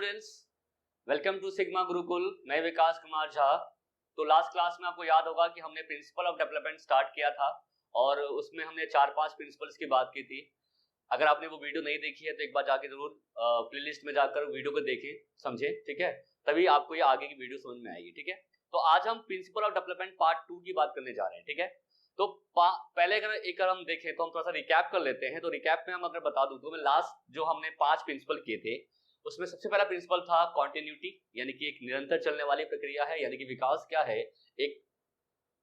Students, welcome to Sigma Gurukul. मैं विकास कुमार झा। तो last class में आपको याद होगा कि हमने प्रिंसिपल ऑफ डेवलपमेंट स्टार्ट किया था और उसमें हमने 4-5 प्रिंसिपल्स की बात की थी। अगर आपने वो वीडियो नहीं देखी है तो एक बार जाके जरूर प्लेलिस्ट में जाकर वीडियो को देखें, समझें, ठीक है, तभी आपको ये आगे की वीडियो समझ में आएगी। ठीक है, तो आज हम प्रिंसिपल ऑफ डेवलपमेंट पार्ट 2 की बात करने जा रहे हैं। ठीक है, तो पहले अगर हम देखें तो हम थोड़ा सा रिकैप कर लेते हैं। तो रिकैप में हम अगर बता दूं तो मैं लास्ट जो हमने 5 प्रिंसिपल किए थे उसमें सबसे पहला प्रिंसिपल था कॉन्टिन्यूटी, यानी कि एक निरंतर चलने वाली प्रक्रिया है, यानी कि विकास क्या है, एक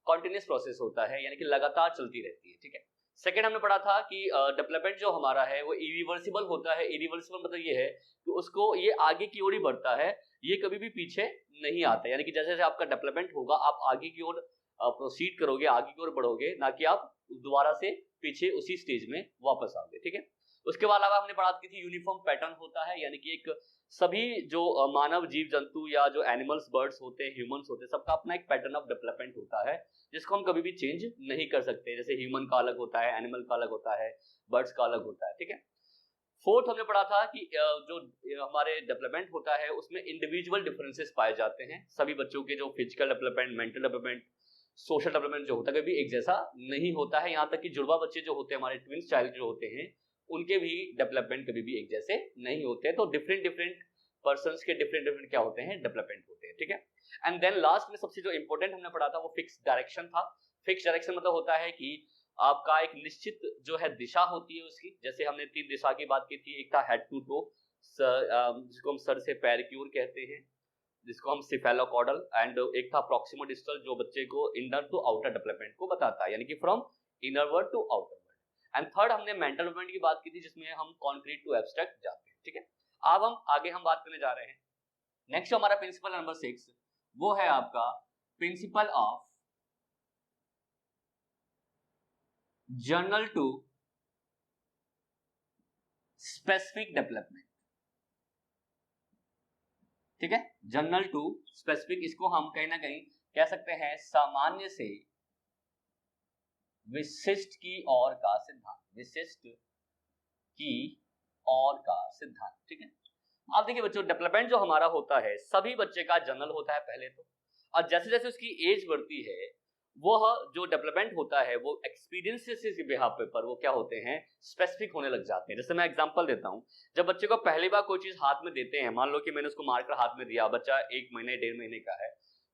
कॉन्टिन्यूस प्रोसेस होता है, यानी कि लगातार चलती रहती है। ठीक है, सेकंड हमने पढ़ा था कि डेवलपमेंट जो हमारा है वो इरिवर्सिबल होता है। इरिवर्सिबल मतलब ये है कि उसको ये आगे की ओर ही बढ़ता है, ये कभी भी पीछे नहीं आता। यानी कि जैसे जैसे आपका डेवलपमेंट होगा आप आगे की ओर प्रोसीड करोगे, आगे की ओर बढ़ोगे, ना कि आप दोबारा से पीछे उसी स्टेज में वापस आओगे। ठीक है, उसके अलावा हमने बात की थी यूनिफॉर्म पैटर्न होता है, यानी कि एक सभी जो मानव जीव जंतु या जो एनिमल्स, बर्ड्स होते हैं, ह्यूमंस होते हैं, सबका अपना एक पैटर्न ऑफ डेवलपमेंट होता है जिसको हम कभी भी चेंज नहीं कर सकते। जैसे ह्यूमन का अलग होता है, एनिमल का अलग होता है, बर्ड्स का अलग होता है। ठीक है, फोर्थ हमने पढ़ा था कि जो हमारे डेवलपमेंट होता है उसमें इंडिविजुअल डिफरेंसेस पाए जाते हैं। सभी बच्चों के जो physical development, mental development, social development जो होता है कभी एक जैसा नहीं होता है। यहाँ तक कि जुड़वा बच्चे जो होते हैं, हमारे ट्विंस चाइल्ड जो होते हैं, उनके भी डेवलपमेंट कभी भी एक जैसे नहीं होते। तो डिफरेंट डिफरेंट पर्संस के डिफरेंट डिफरेंट क्या होते हैं, डेवलपमेंट होते हैं। ठीक है, एंड देन लास्ट में सबसे जो इंपॉर्टेंट हमने पढ़ा था वो फिक्स डायरेक्शन था। फिक्स डायरेक्शन मतलब होता है कि आपका एक निश्चित जो है दिशा होती है उसकी। जैसे हमने 3 दिशा की बात की थी, एक था हेड टू टो, जिसको हम सर से पैर की ओर कहते हैं, जिसको हम सिफेलोकॉर्डल, एंड एक था प्रॉक्सिमो डिस्टल जो बच्चे को इनर टू आउटर डेवलपमेंट को बताता है, यानी कि from inner world to outer world. And third हमने मेंटल डेवलपमेंट की बात की थी जिसमें हम कॉन्क्रीट टू एब्स्ट्रैक्ट जाते हैं। ठीक है, अब हम आगे बात करने जा रहे हैं। नेक्स्ट हमारा प्रिंसिपल नंबर 6 वो है आपका principle of general to specific development. ठीक है, जर्नल टू स्पेसिफिक, इसको हम कहीं ना कहीं कह सकते हैं सामान्य से विशिष्ट की ओर का सिद्धांत, विशिष्ट की ओर का सिद्धांत। ठीक है, आप देखिए बच्चों, डेवलपमेंट जो हमारा होता है सभी बच्चे का जनरल होता है पहले तो, और जैसे जैसे उसकी एज बढ़ती है वह जो डेवलपमेंट होता है वो एक्सपीरियंसेस के बिहाफ पर वो क्या होते हैं, स्पेसिफिक होने लग जाते हैं। जैसे मैं एग्जांपल देता हूं, जब बच्चे को पहली बार कोई चीज हाथ में देते हैं, मान लो कि मैंने उसको मारकर हाथ में दिया, बच्चा 1 महीने 1.5 महीने का है,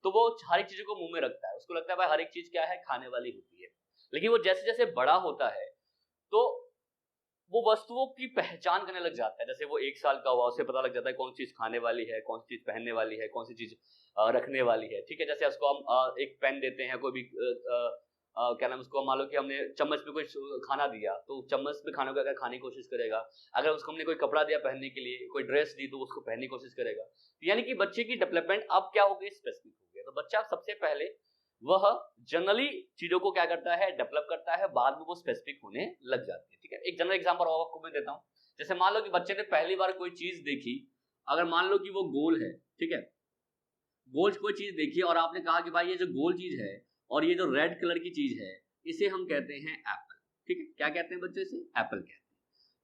तो वो हर एक चीज को मुंह में रखता है, उसको लगता है भाई हर एक चीज क्या है, खाने वाली होती है। लेकिन वो जैसे जैसे बड़ा होता है तो वो वस्तुओं की पहचान करने लग जाता है। जैसे वो 1 साल का हुआ, उसे पता लग जाता है कौन सी चीज खाने वाली है, कौन सी चीज पहनने वाली है, कौन सी चीज रखने वाली है। ठीक है, जैसे उसको हम एक पेन देते हैं, कोई भी क्या नाम, उसको मान लो कि हमने चम्मच पे कोई खाना दिया तो चम्मच पे खाने को अगर खाने की कोशिश करेगा, अगर उसको हमने कोई कपड़ा दिया पहनने के लिए, कोई ड्रेस दी तो उसको पहनने की कोशिश करेगा। यानी कि बच्चे की डेवलपमेंट अब क्या हो गई, स्पेसिफिक हो गया। तो बच्चा सबसे पहले वह जनरली चीजों को क्या करता है, डेवलप करता है, बाद में वो स्पेसिफिक होने लग जाती है। ठीक है, एक जनरल एग्जांपल और आपको मैं देता हूं। जैसे मान लो कि बच्चे ने पहली बार कोई चीज देखी, अगर मान लो कि वो गोल है, ठीक है, गोल कोई चीज देखी और आपने कहा कि भाई ये जो गोल चीज है और ये जो रेड कलर की चीज है इसे हम कहते हैं एप्पल। ठीक है, क्या कहते हैं बच्चे, इसे एप्पल कहते हैं।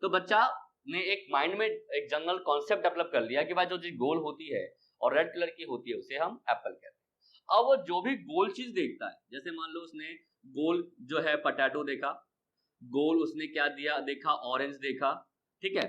तो बच्चा ने एक माइंड में एक जनरल कॉन्सेप्ट डेवलप कर लिया कि भाई जो चीज गोल होती है और रेड कलर की होती है उसे हम एप्पल कहते हैं। अब वो जो भी गोल चीज देखता है, जैसे मान लो उसने गोल जो है पोटैटो देखा, गोल उसने क्या दिया देखा, ऑरेंज देखा, ठीक है,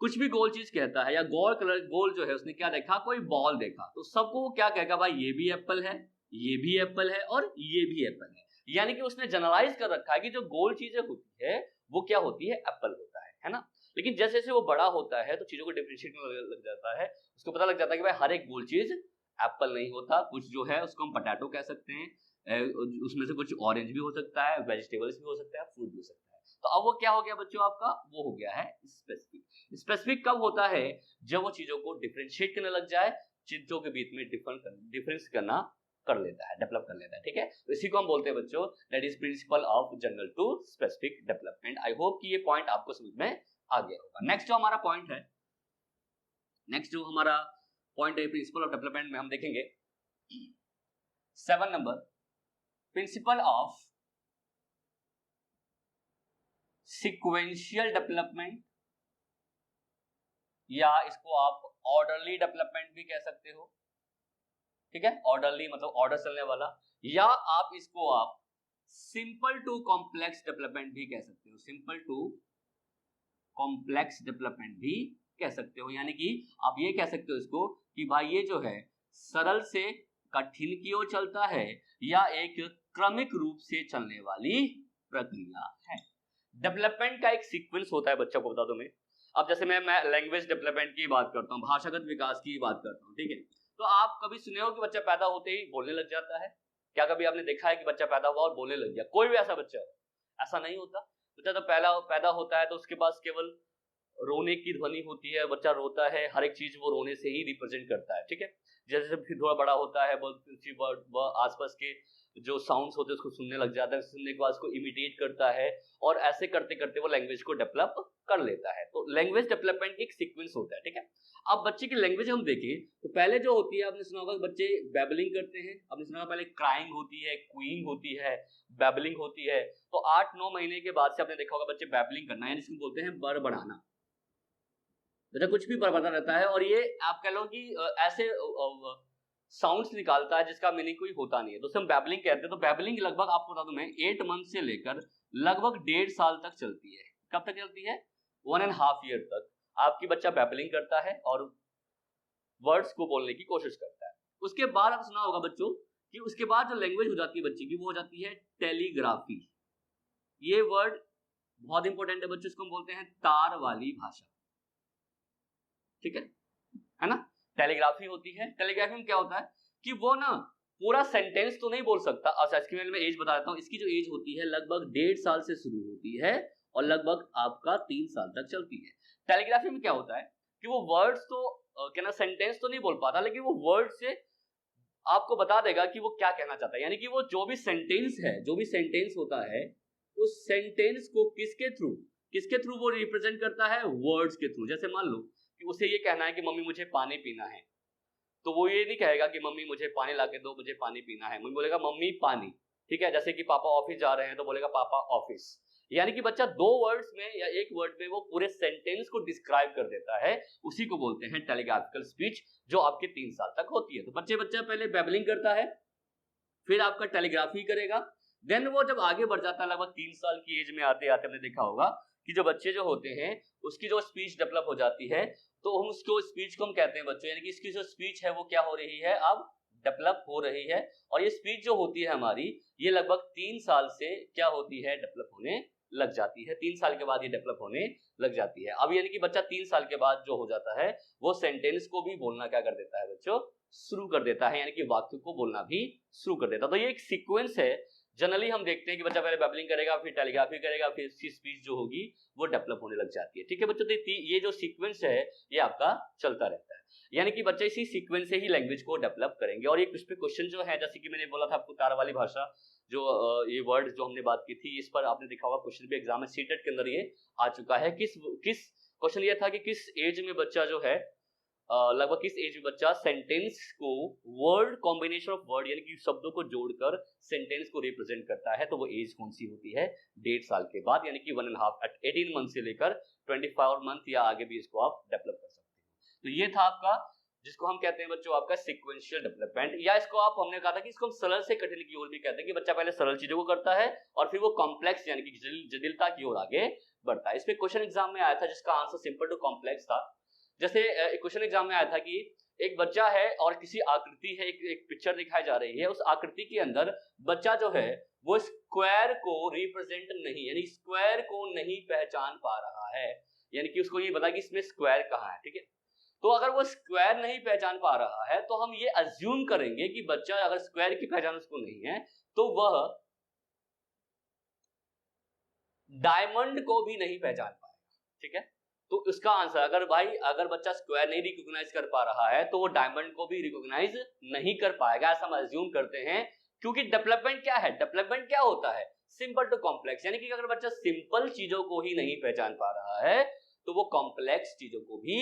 कुछ भी गोल चीज कहता है, या गोल कलर गोल जो है उसने क्या देखा, कोई बॉल देखा, तो सबको वो क्या कहेगा, भाई ये भी एप्पल है, ये भी एप्पल है और ये भी एप्पल है। यानी कि उसने जनरलाइज कर रखा है कि जो गोल चीजें होती है वो क्या होती है, एप्पल होता है ना। लेकिन जैसे जैसे वो बड़ा होता है तो चीजों को डिफरेंशिएट करने लग जाता है, उसको पता लग जाता है कि भाई हर एक गोल चीज एप्पल नहीं होता, कुछ जो है उसको हम पोटैटो कह सकते हैं, उसमें से कुछ ऑरेंज भी हो सकता है, वेजिटेबल्स भी हो सकता है, फ्रूट भी हो सकता है। तो अब वो क्या हो गया बच्चों, आपका वो हो गया है स्पेसिफिक। स्पेसिफिक कब होता है, जब वो चीजों को डिफरेंशिएट करने लग जाए, चीजों के बीच में डिफरेंस करना कर लेता है, डेवलप कर लेता है। ठीक है, तो इसी को हम बोलते हैं बच्चों, that is principle of general to specific development. I hope कि ये पॉइंट आपको समझ में आ गया होगा। नेक्स्ट जो हमारा पॉइंट है, नेक्स्ट जो हमारा पॉइंट है प्रिंसिपल ऑफ डेवलपमेंट में, हम देखेंगे 7 number, principle of sequential development, या इसको आप ऑर्डरली डेवलपमेंट भी कह सकते हो, ठीक है, ऑर्डरली मतलब ऑर्डर चलने वाला, या आप इसको आप सिंपल टू कॉम्प्लेक्स डेवलपमेंट भी कह सकते हो, सिंपल टू कॉम्प्लेक्स डेवलपमेंट भी कह सकते हो। यानी कि आप ये कह सकते हो इसको कि भाई ये जो है सरल से कठिन की ओर चलता है या एक क्रमिक रूप से चलने वाली प्रक्रिया है। डेवलपमेंट का एक सीक्वेंस होता है, बच्चों को बता दूं मैं। अब जैसे मैं लैंग्वेज डेवलपमेंट की बात करता हूँ, भाषागत विकास की बात करता हूँ, ठीक है, तो आप कभी सुने हो कि बच्चा पैदा होते ही बोलने लग जाता है? क्या कभी आपने देखा है कि बच्चा पैदा हुआ और बोलने लग गया? कोई भी ऐसा बच्चा हो, ऐसा नहीं होता। बच्चा तो पहला पैदा होता है तो उसके पास केवल रोने की ध्वनि होती है, बच्चा रोता है, हर एक चीज वो रोने से ही रिप्रेजेंट करता है, ठीक है। जैसे फिर थोड़ा बड़ा होता है वह आसपास के जो साउंड्स होते हैं उसको सुनने लग जाता है, सुनने के बाद उसको इमिटेट करता है और ऐसे करते करते वो लैंग्वेज को डेवलप कर लेता है। तो लैंग्वेज डेवलपमेंट एक सीक्वेंस होता है, ठीक है। अब बच्चे की लैंग्वेज हम देखें तो पहले जो होती है, आपने सुना होगा बच्चे बैबलिंग करते हैं, आपने सुना होगा पहले क्राइंग होती है, क्वीइंग होती है, बैबलिंग होती है। तो 8-9 महीने के बाद से आपने देखा होगा बच्चे बैबलिंग करना है, जिसको बोलते हैं बड़बड़ाना। जैसे कुछ भी बड़बड़ा रहता है और ये आप कह लो कि ऐसे साउंड्स निकालता है जिसका मीनिंग कोई होता नहीं है, तो उसे हम बैबलिंग कहते हैं। तो बैबलिंग लगभग आपको बता दूं मैं 8 मंथ से लेकर लगभग 1.5 साल तक चलती है। कब तक चलती है? 1.5 ईयर तक आपकी बच्चा बैबलिंग करता है और वर्ड्स को बोलने की कोशिश करता है। उसके बाद आप सुना होगा बच्चों कि उसके बाद जो लैंग्वेज हो जाती है बच्चे की, वो हो जाती है टेलीग्राफी। ये वर्ड बहुत इंपॉर्टेंट है बच्चों, इसको हम बोलते हैं तार वाली भाषा, ठीक है ना। टेलीग्राफी होती है। टेलीग्राफी में क्या होता है कि वो ना पूरा सेंटेंस तो नहीं बोल सकता। अच्छा, इसकी मैं एज बता देता हूँ। इसकी जो एज होती है लगभग 1.5 साल से शुरू होती है और लगभग आपका 3 साल तक चलती है। टेलीग्राफी में क्या होता है कि वो वर्ड्स तो क्या ना सेंटेंस तो नहीं बोल पाता, लेकिन वो वर्ड से आपको बता देगा कि वो क्या कहना चाहता है। यानी कि वो जो भी सेंटेंस है, जो भी सेंटेंस होता है, उस सेंटेंस को किसके थ्रू वो रिप्रेजेंट करता है? वर्ड्स के थ्रू। जैसे मान लो कि उसे ये कहना है कि मम्मी मुझे पानी पीना है, तो वो ये नहीं कहेगा कि मम्मी मुझे पानी ला के दो, मुझे पानी पीना है। मम्मी बोलेगा मम्मी पानी, ठीक है। जैसे कि पापा ऑफिस जा रहे हैं तो बोलेगा पापा ऑफिस। यानी कि बच्चा 2 वर्ड्स में या 1 वर्ड में वो पूरे सेंटेंस को डिस्क्राइब कर देता है। उसी को बोलते हैं टेलीग्राफिकल स्पीच, जो आपके 3 साल तक होती है। तो बच्चा पहले बैबलिंग करता है, फिर आपका टेलीग्राफी करेगा, देन वो जब आगे बढ़ जाता है लगभग 3 साल की एज में आते आते हमने देखा होगा कि जो बच्चे जो होते हैं उसकी जो स्पीच डेवलप हो जाती है, तो हम उसको स्पीच को हम कहते हैं बच्चों, यानी कि इसकी जो स्पीच है वो क्या हो रही है, अब डेवलप हो रही है। और ये स्पीच जो होती है हमारी, ये लगभग 3 साल से क्या होती है, डेवलप होने लग जाती है। 3 साल के बाद ये डेवलप होने लग जाती है। अब यानी कि बच्चा 3 साल के बाद जो हो जाता है वो सेंटेंस को भी बोलना क्या कर देता है बच्चों, शुरू कर देता है, यानी कि वाक्य को बोलना भी शुरू कर देता है। तो ये एक सीक्वेंस है। जनरली हम देखते हैं कि बच्चा पहले बैबलिंग करेगा, फिर टेलीग्राफी करेगा, फिर इसकी स्पीच जो होगी वो डेवलप होने लग जाती है, ठीक है बच्चों। तो ये जो सीक्वेंस है ये आपका चलता रहता है, यानी कि बच्चे इसी सीक्वेंस से ही लैंग्वेज को डेवलप करेंगे। और ये कुछ पे क्वेश्चन जो है, जैसे कि मैंने बोला था आपको तार वाली भाषा, जो ये वर्ड जो हमने बात की थी, इस पर आपने देखा होगा क्वेश्चन भी एग्जाम में सीटेट के अंदर ये आ चुका है। किस क्वेश्चन ये था कि किस एज में बच्चा जो है लगभग किस एज में बच्चा सेंटेंस को वर्ड कॉम्बिनेशन ऑफ वर्ड यानी कि शब्दों को जोड़कर सेंटेंस को रिप्रेजेंट करता है, तो वो एज कौन सी होती है? 1.5 साल के बाद, यानी कि 18 मंथ से लेकर 24 मंथ या आगे भी इसको आप डेवलप कर सकते हैं। तो ये था आपका, जिसको हम कहते हैं बच्चों आपका सीक्वेंशियल डेवलपमेंट, या इसको आप हमने कहा था कि इसको हम सरल से कठिन की ओर भी कहते हैं कि बच्चा पहले सरल चीजों को करता है और फिर वो कॉम्प्लेक्स यानी कि जटिलता की ओर आगे बढ़ता है। इस पे क्वेश्चन एग्जाम में आया था जिसका आंसर सिंपल टू कॉम्प्लेक्स था। जैसे एक क्वेश्चन एग्जाम में आया था कि एक बच्चा है और किसी आकृति है, एक पिक्चर दिखाई जा रही है, उस आकृति के अंदर बच्चा जो है वो स्क्वायर को रिप्रेजेंट नहीं, यानी स्क्वायर को नहीं पहचान पा रहा है, यानी कि उसको ये बता कि इसमें स्क्वायर कहाँ है, ठीक है। तो अगर वो स्क्वायर नहीं पहचान पा रहा है तो हम ये अज्यूम करेंगे कि बच्चा अगर स्क्वायर की पहचान उसको नहीं है तो वह डायमंड को भी नहीं पहचान पाएगा, ठीक है। तो इसका आंसर अगर बच्चा स्क्वायर नहीं रिकॉग्नाइज कर पा रहा है तो वो डायमंड को भी रिकॉग्नाइज नहीं कर पाएगा, ऐसा हम अज्यूम करते हैं। क्योंकि डेवलपमेंट क्या है, डेवलपमेंट क्या होता है, सिंपल टू कॉम्प्लेक्स, यानी कि अगर बच्चा सिंपल चीजों को ही नहीं पहचान पा रहा है तो वो कॉम्प्लेक्स चीजों को भी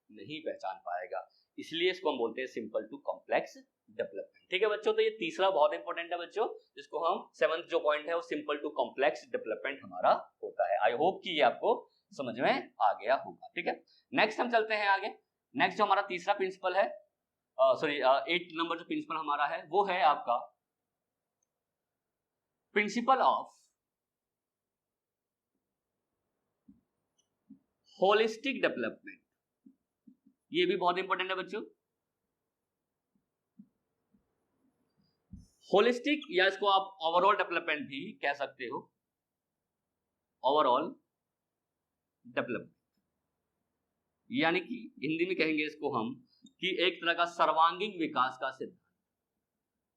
नहीं पहचान पाएगा। इसलिए इसको हम बोलते हैं सिंपल टू कॉम्प्लेक्स डेवलपमेंट, ठीक है बच्चों। तो ये तीसरा बहुत इंपॉर्टेंट है बच्चों, जिसको हम 7th जो पॉइंट है वो सिंपल टू कॉम्प्लेक्स डेवलपमेंट हमारा होता है। आई होप कि ये आपको समझ में आ गया होगा, ठीक है। नेक्स्ट हम चलते हैं आगे। नेक्स्ट जो हमारा तीसरा प्रिंसिपल है, सॉरी 8 नंबर जो प्रिंसिपल हमारा है वो है आपका प्रिंसिपल ऑफ होलिस्टिक डेवलपमेंट। ये भी बहुत इंपॉर्टेंट है बच्चों। होलिस्टिक या इसको आप ओवरऑल डेवलपमेंट भी कह सकते हो, ओवरऑल डेवलपमेंट, यानी कि हिंदी में कहेंगे इसको हम कि एक तरह का सर्वांगीण विकास का सिद्धांत।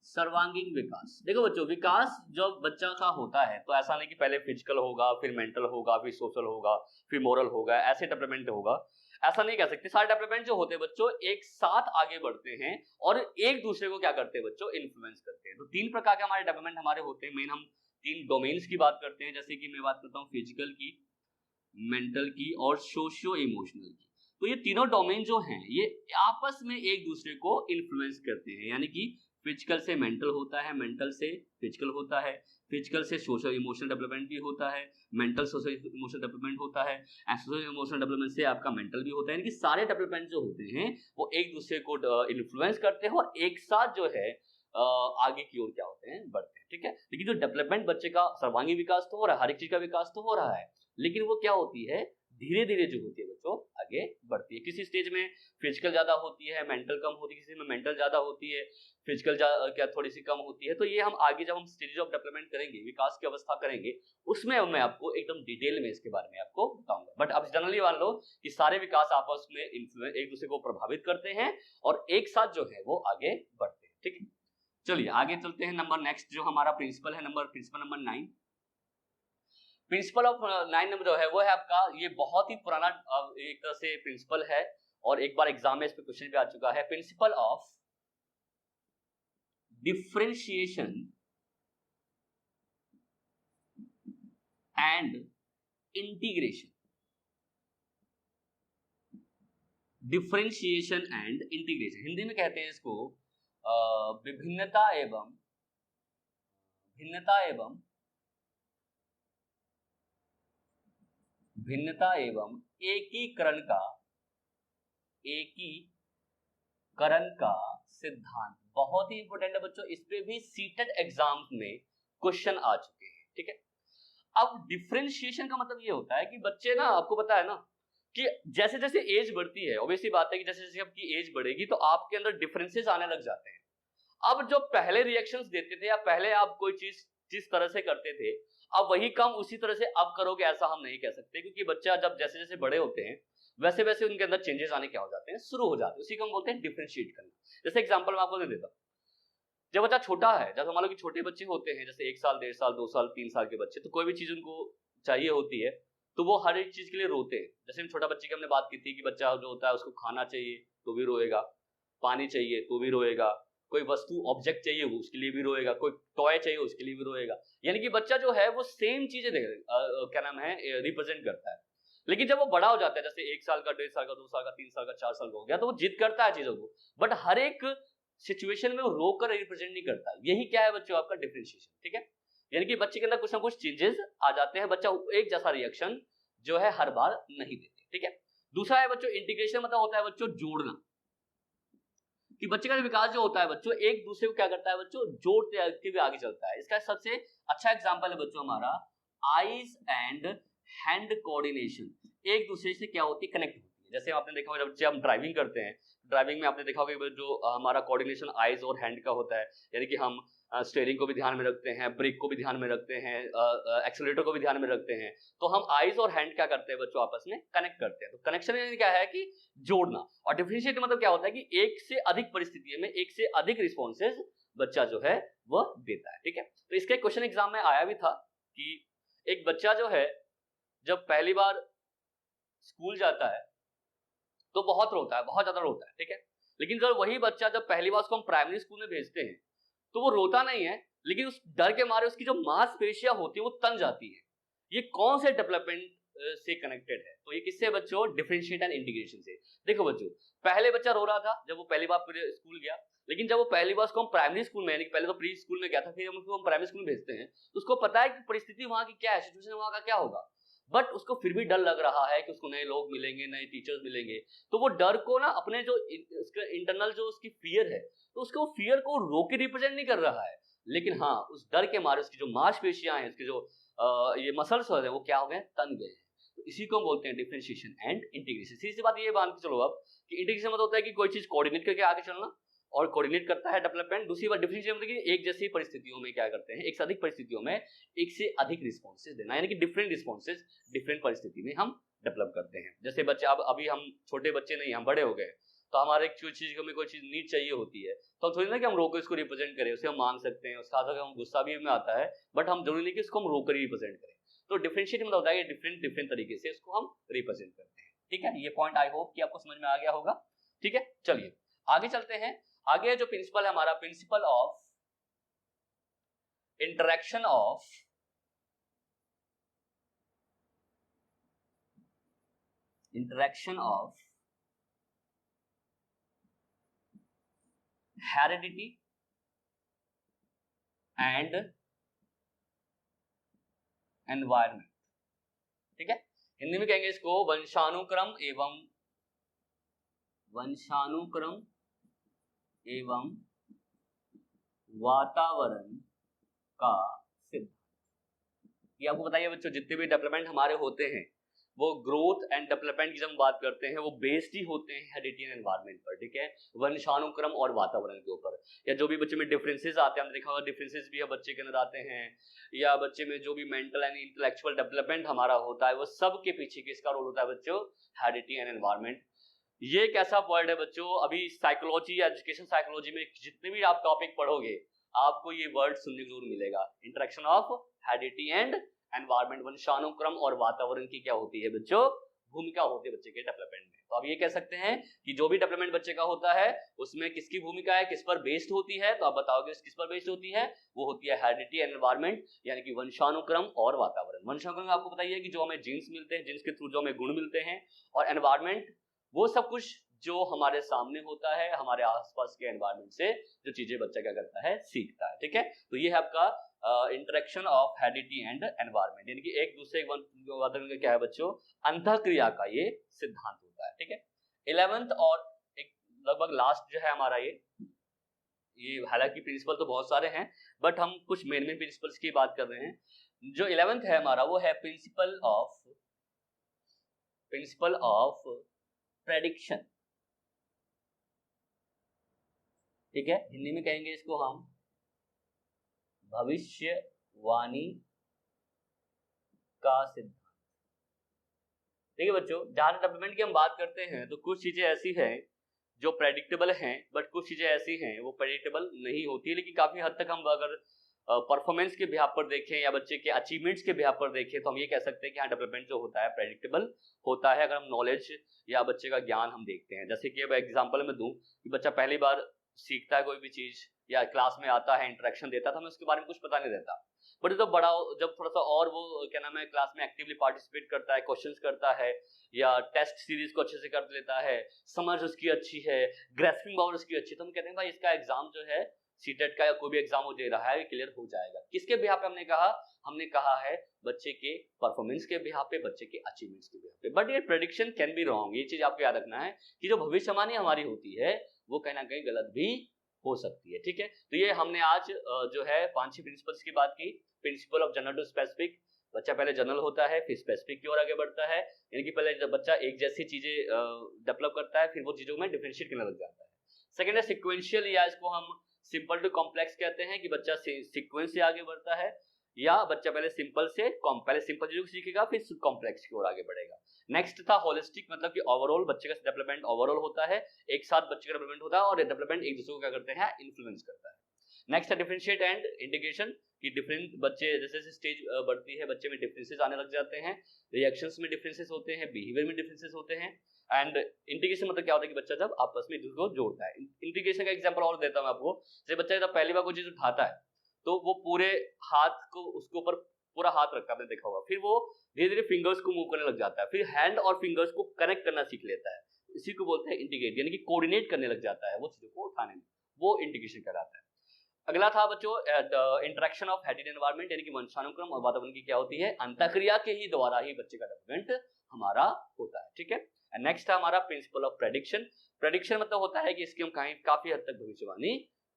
सर्वांगीण विकास, देखो बच्चों विकास जब बच्चा का होता है तो ऐसा नहीं कि पहले फिजिकल होगा, फिर मेंटल होगा, फिर सोशल होगा, फिर मोरल होगा, ऐसे डेवलपमेंट होगा, ऐसा नहीं कह सकते। सारे डेवलपमेंट जो होते हैं बच्चों एक साथ आगे बढ़ते हैं और एक दूसरे को क्या करते हैं बच्चों, इन्फ्लुएंस करते हैं। तो 3 प्रकार के हमारे डेवलपमेंट हमारे होते हैं। मेन हम 3 डोमेन्स की बात करते हैं, जैसे कि मैं बात करता हूँ फिजिकल की, मेंटल की और सोशियो इमोशनल की। तो ये तीनों डोमेन जो हैं ये आपस में एक दूसरे को इन्फ्लुएंस करते हैं, यानी कि फिजिकल से मेंटल होता है, मेंटल से फिजिकल होता है, फिजिकल से सोशल इमोशनल डेवलपमेंट भी होता है, मेंटल सोशल इमोशनल डेवलपमेंट होता है, सोशल इमोशनल डेवलपमेंट से आपका मेंटल भी होता है। यानी कि सारे डेवलपमेंट जो होते हैं वो एक दूसरे को इन्फ्लुएंस करते हैं और एक साथ जो है आगे की ओर क्या होते हैं, बढ़ते हैं। ठीक है, लेकिन जो डेवलपमेंट बच्चे का सर्वांगीण विकास तो हो रहा है, हर एक चीज का विकास तो हो रहा है, लेकिन वो क्या होती है, धीरे धीरे जो होती है बच्चों आगे बढ़ती है। किसी स्टेज में फिजिकल ज्यादा होती है, मेंटल कम होती है, किसी में मेंटल ज्यादा होती है, फिजिकल क्या थोड़ी सी कम होती है। तो ये हम आगे जब हम स्टेज ऑफ डेवलपमेंट करेंगे, विकास की अवस्था करेंगे, उसमें मैं आपको एकदम डिटेल में इसके बारे में आपको बताऊंगा। बट अब जनरली मान लो कि सारे विकास आपस में एक दूसरे को प्रभावित करते हैं और एक साथ जो है वो आगे बढ़ते हैं। ठीक है, चलिए आगे चलते हैं। नंबर नेक्स्ट जो हमारा प्रिंसिपल है, principle number 9। Principle of 9 number जो है वो है आपका, ये बहुत ही पुराना एक तरह से प्रिंसिपल है और एक बार एग्जाम में इस पे क्वेश्चन भी आ चुका है। Principle of differentiation and integration. Differentiation and integration, Hindi में कहते हैं इसको विभिन्नता एवं भिन्नता एवं एकीकरण का सिद्धांत। बहुत ही इंपॉर्टेंट है बच्चों, इस पे भी सीटेट एग्जाम्स में क्वेश्चन आ चुके हैं। ठीक है, अब डिफरेंशिएशन का मतलब ये होता है कि बच्चे ना, आपको पता है ना कि जैसे जैसे एज बढ़ती है, ऑब्वियसली बात है कि जैसे जैसे आपकी एज बढ़ेगी तो आपके अंदर डिफरेंसेस आने लग जाते हैं। अब जो पहले रिएक्शंस देते थे या पहले आप कोई चीज जिस तरह से करते थे, अब वही काम उसी तरह से अब करोगे ऐसा हम नहीं कह सकते, क्योंकि बच्चा जब जैसे जैसे बड़े होते हैं वैसे वैसे उनके अंदर चेंजेस आने क्या हो जाते हैं, शुरू हो जाते हैं। उसी को हम बोलते हैं डिफरेंशिएट करना। जैसे एग्जांपल मैं आपको दे देता हूं, जब बच्चा छोटा है, जब मान लो कि छोटे बच्चे होते हैं जैसे 1 साल 1.5 साल 2 साल 3 साल के बच्चे, तो कोई भी चीज उनको चाहिए होती है तो वो हर एक चीज के लिए रोते हैं। जैसे हम छोटा बच्चे की हमने बात की थी कि बच्चा जो होता है उसको खाना चाहिए तो भी रोएगा, पानी चाहिए तो भी रोएगा, कोई वस्तु ऑब्जेक्ट चाहिए वो उसके लिए भी रोएगा, कोई टॉय चाहिए उसके लिए भी रोएगा। यानी कि बच्चा जो है वो सेम चीजें क्या नाम है रिप्रेजेंट करता है। लेकिन जब वो बड़ा हो जाता है, जैसे 1 साल का 1.5 साल का 2 साल का 3 साल का 4 साल का हो गया, तो वो जिद करता है चीजों को, बट हर एक सिचुएशन में वो रोकर रिप्रेजेंट नहीं करता। यही क्या है बच्चों आपका डिफरेंशिएशन। ठीक है, यानी कि बच्चे के अंदर कुछ ना कुछ चेंजेस आ जाते हैं, बच्चा एक जैसा रिएक्शन जो है हर बार नहीं देते। ठीक है, दूसरा है बच्चों इंटीग्रेशन, मतलब होता है बच्चों जोड़ना, कि बच्चे का विकास जो होता है बच्चों एक दूसरे को क्या करता है बच्चों, जोड़ते हुए आगे चलता है। इसका सबसे अच्छा एग्जांपल है बच्चों हमारा आईज एंड हैंड कोऑर्डिनेशन। एक दूसरे से क्या होती है, कनेक्ट होती है। जैसे आपने देखा होगा जब हम ड्राइविंग करते हैं, ड्राइविंग में आपने देखा होगा जो हमारा कोऑर्डिनेशन आईज और हैंड का होता है, यानी कि हम स्टीयरिंग को भी ध्यान में रखते हैं, ब्रेक को भी ध्यान में रखते हैं, एक्सेलरेटर को भी ध्यान में रखते हैं। तो हम आईज और हैंड क्या करते हैं बच्चों, आपस में कनेक्ट करते हैं। तो कनेक्शन यानी क्या है कि जोड़ना, और डिफरेंशिएट मतलब क्या होता है कि एक से अधिक परिस्थितियों में एक से अधिक रिस्पॉन्सेज बच्चा जो है वह देता है। ठीक है, तो इसके क्वेश्चन एग्जाम में आया भी था कि एक बच्चा जो है जब पहली बार स्कूल जाता है तो बहुत रोता है, बहुत ज्यादा रोता है। ठीक है, लेकिन जब वही बच्चा जब पहली बार उसको हम प्राइमरी स्कूल में भेजते हैं तो वो रोता नहीं है, लेकिन उस डर के मारे उसकी जो मांसपेशियां होती है वो तन जाती है। ये कौन से डेवलपमेंट से कनेक्टेड है, तो ये किससे बच्चों, डिफरेंशिएट एंड इंटीग्रेशन से। देखो बच्चों, पहले बच्चा रो रहा था जब वो पहली बार स्कूल गया, लेकिन जब वो पहली बार उसको हम प्राइमरी स्कूल में, यानी पहले तो प्री स्कूल में गया था, फिर हम उसको प्राइमरी स्कूल में भेजते हैं, तो उसको पता है कि परिस्थिति वहां की क्या है, सिचुएशन वहां का क्या होगा। बट उसको फिर भी डर लग रहा है कि उसको नए लोग मिलेंगे, नए टीचर्स मिलेंगे, तो वो डर को ना अपने जो उसका इंटरनल जो उसकी फियर है, तो उसको फियर को रो के रिप्रेजेंट नहीं कर रहा है, लेकिन हाँ उस डर के मारे उसकी जो मांसपेशियां हैं, उसके जो ये मसल्स है वो क्या हो गए, तन गए। तो इसी को हम बोलते हैं डिफरेंशिएशन एंड इंटीग्रेशन। सीधी बात ये मान के चलो अब कि इंटीग्रेशन मतलब होता है कि कोई चीज कोऑर्डिनेट करके आगे चलना, और कोऑर्डिनेट करता है डेवलपमेंट। दूसरी बात डिफरेंशिएशन मतलब कि एक जैसी परिस्थितियों में क्या करते हैं, एक से अधिक परिस्थितियों में एक से अधिक रिस्पॉन्सेज देना, यानी कि डिफरेंट रिस्पॉन्सेज डिफरेंट परिस्थिति में हम डेवलप करते हैं। जैसे बच्चे, अब अभी हम छोटे बच्चे नहीं, हम बड़े हो गए, तो हमारे चीज हमें कोई चीज नीड चाहिए होती है, तो हम थोड़ी ना कि हम रोक इसको रिप्रेजेंट करें, उसे हम मांग सकते हैं, उसका हम गुस्सा भी हमें आता है, बट हम जरूरी नहीं कि उसको हम रोक कर ही रिप्रेजेंट करें। तो डिफरेंशिएट मतलब होता है डिफरेंट डिफरेंट तरीके से इसको हम रिप्रेजेंट करते हैं। ठीक है, ये पॉइंट आई होप कि आपको समझ में आ गया होगा। ठीक है, चलिए आगे चलते हैं। आगे जो प्रिंसिपल है हमारा, principle of interaction of heredity and environment. ठीक है, हिंदी में कहेंगे इसको वंशानुक्रम एवं वातावरण का सिद्धांत। ये आपको बताइए बच्चों, जितने भी डेवलपमेंट हमारे होते हैं वो ग्रोथ एंड डेवलपमेंट की जब हम बात करते हैं वो बेस्ड ही होते हैं हेरिडिटी एंड एनवायरमेंट पर। ठीक है, वंशानुक्रम और वातावरण के ऊपर, या जो भी बच्चे में डिफरेंसेस आते हैं, हमने देखा होगा डिफरेंसेस भी बच्चे के अंदर आते हैं, या बच्चे में जो भी मेंटल एंड इंटेलेक्चुअल डेवलपमेंट हमारा होता है, वो सब के पीछे किसका रोल होता है बच्चों, हेरिडिटी एंड एनवायरमेंट। ये एक ऐसा वर्ड है बच्चों, अभी साइकोलॉजी या एजुकेशन साइकोलॉजी में जितने भी आप टॉपिक पढ़ोगे आपको ये वर्ड सुनने को जरूर मिलेगा, interaction of heredity and environment. वंशानुक्रम और वातावरण की क्या होती है बच्चों, भूमिका होती है बच्चे के डेवलपमेंट में। तो आप ये कह सकते हैं कि जो भी डेवलपमेंट बच्चे का होता है उसमें किसकी भूमिका है, किस पर बेस्ड होती है, तो आप बताओगे किस पर बेस्ड होती है, वो होती है हेरिडिटी एंड एनवायरमेंट, यानी कि वंशानुक्रम और वातावरण। वंशानुक्रम आपको बताइए कि जो हमें जीन्स मिलते हैं, जीन्स के थ्रू जो हमें गुण मिलते हैं, और एनवायरमेंट वो सब कुछ जो हमारे सामने होता है, हमारे आसपास के एनवायरमेंट से जो चीजें बच्चा क्या करता है, सीखता है। ठीक है, तो ये है आपका interaction of heredity and environment, यानी कि एक दूसरे वातावरण का क्या है बच्चों, अंतःक्रिया का ये सिद्धांत होता है। ठीक है, 11th और एक लगभग लास्ट जो है हमारा ये हालांकि प्रिंसिपल तो बहुत सारे हैं, बट हम कुछ मेन प्रिंसिपल्स की बात कर रहे हैं। जो 11th है हमारा वो है प्रिंसिपल ऑफ प्रेडिक्शन। ठीक है, हिंदी में कहेंगे इसको हम भविष्यवाणी का सिद्धांत। ठीक है बच्चों, जहां डेवलपमेंट की हम बात करते हैं तो कुछ चीजें ऐसी हैं जो प्रेडिक्टेबल हैं, बट कुछ चीजें ऐसी हैं वो प्रेडिक्टेबल नहीं होती, लेकिन काफी हद तक हम अगर परफॉर्मेंस के बिहाफ पर देखें या बच्चे के अचीवमेंट्स के बिहाफ पर देखें तो हम ये कह सकते हैं कि हाँ डेवलपमेंट जो होता है प्रेडिक्टेबल होता है, अगर हम नॉलेज या बच्चे का ज्ञान हम देखते हैं। जैसे कि अब एग्जांपल मैं दूं कि बच्चा पहली बार सीखता है कोई भी चीज या क्लास में आता है, इंटरेक्शन देता है, तो हमें उसके बारे में कुछ पता नहीं रहता, बट जब बड़ा जब थोड़ा सा और वो क्या नाम है क्लास में एक्टिवली पार्टिसिपेट करता है, क्वेश्चंस करता है, या टेस्ट सीरीज को अच्छे से कर लेता है, समझ उसकी अच्छी है, ग्रेस्पिंग पावर उसकी अच्छी है, तो हम कहते हैं भाई इसका एग्जाम जो है सीटेट का या कोई भी एग्जाम वो दे रहा है क्लियर हो जाएगा। किसके बिहाफ पे हमने कहा है बच्चे के परफॉर्मेंस के बिहाफ पे, बच्चे के अचीवमेंट्स के बिहाफ पे। बट ये प्रेडिक्शन कैन बी रॉन्ग, ये चीज आपको याद रखना है कि जो भविष्यवाणी हमारी होती है वो कहीं ना कहीं गलत भी हो सकती है। ठीक है, तो ये हमने आज जो है 5-6 प्रिंसिपल्स की बात की। Principle of general to specific, बच्चा पहले जनरल होता है फिर स्पेसिफिक की ओर आगे बढ़ता है, यानी कि पहले जब बच्चा एक जैसी चीजें डेवलप करता है फिर वो चीजों में डिफरेंशिएट करने लग जाता है। सेकेंड है सिक्वेंशियल, या इसको हम सिंपल टू कॉम्प्लेक्स कहते हैं कि बच्चा सीक्वेंस से आगे बढ़ता है, या बच्चा पहले सिंपल चीजों को सीखेगा फिर कॉम्प्लेक्स की ओर आगे बढ़ेगा। नेक्स्ट था होलिस्टिक, मतलब कि ओवरऑल बच्चे का डेवलपमेंट ओवरऑल होता है, एक साथ बच्चे का डेवलपमेंट होता है और डेवलपमेंट एक दूसरे को क्या करते हैं, इन्फ्लुएंस करता है। नेक्स्ट है डिफरेंशिएट एंड इंटीग्रेशन, कि डिफरेंट बच्चे जैसे जैसे स्टेज बढ़ती है बच्चे में डिफरेंसेस आने लग जाते हैं, रिएक्शंस में डिफरेंसेस होते हैं, बिहेवियर में डिफरेंसेस होते हैं। एंड इंटीग्रेशन मतलब क्या होता है कि बच्चा जब आपस में एक दूसरे को जोड़ता है। इंटीग्रेशन का एग्जांपल और देता हूं आपको, जैसे बच्चा जब पहली बार कोई चीज उठाता है तो वो पूरे हाथ को उसके ऊपर पूरा हाथ रखता है, आपने देखा होगा, फिर वो धीरे धीरे फिंगर्स को मूव करने लग जाता है, फिर हैंड और फिंगर्स को कनेक्ट करना सीख लेता है, इसी को बोलते हैं इंटीग्रेट, यानी कि कोऑर्डिनेट करने लग जाता है वो चीजों को उठाने में, वो इंटीग्रेशन कहलाता है। अगला था बच्चों इंटरेक्शन ऑफ हेरिटेज एनवायरनमेंट, यानी कि वंशानुक्रम और वातावरण की क्या होती है, अंतःक्रिया के ही द्वारा ही बच्चे का डेवलपमेंट हमारा होता है, ठीक है। नेक्स्ट है हमारा प्रिंसिपल ऑफ प्रेडिक्शन। प्रेडिक्शन मतलब होता है कि इसकी हम काफी हद तक भविष्यवाणी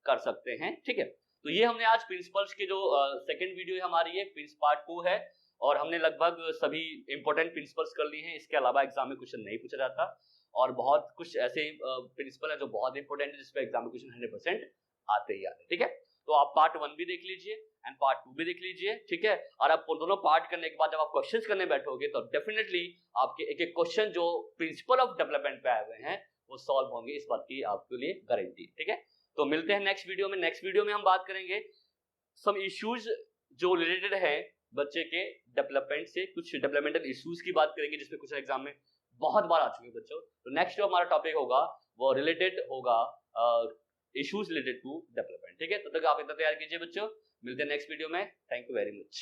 कर सकते हैं, ठीक है। तो ये हमने आज प्रिंसिपल्स की जो सेकंड वीडियो है हमारी, ये प्रिंस पार्ट 2 है, और हमने लगभग सभी इंपॉर्टेंट प्रिंसिपल्स कर लिए हैं। इसके अलावा एग्जाम में क्वेश्चन नहीं पूछा जाता, और बहुत कुछ ऐसे प्रिंसिपल है जो बहुत इंपॉर्टेंट है, जिसपे एग्जाम में क्वेश्चन 100% आते ही आते, ठीक है। तो आप पार्ट 1 भी देख लीजिए एंड पार्ट 2 भी देख लीजिए, ठीक है। और आप दोनों पार्ट करने के बाद जब आप क्वेश्चंस करने बैठोगे तो डेफिनेटली आपके एक एक क्वेश्चन जो प्रिंसिपल ऑफ डेवलपमेंट पे आए हुए हैं वो सॉल्व होंगे, इस बात की आपके लिए गारंटी, ठीक है। तो मिलते हैं नेक्स्ट वीडियो में। नेक्स्ट वीडियो में हम बात करेंगे सम इश्यूज जो रिलेटेड है बच्चे के डेवलपमेंट से, कुछ डेवलपमेंटल इश्यूज की बात करेंगे जिसपे कुछ एग्जाम में बहुत बार आ चुके हैं बच्चों। तो नेक्स्ट जो हमारा टॉपिक होगा वो रिलेटेड होगा इश्यूज रिलेटेड टू डेवलपमेंट, ठीक है। तब तक आप इतना तैयार कीजिए बच्चों, मिलते हैं नेक्स्ट वीडियो में। Thank you very much.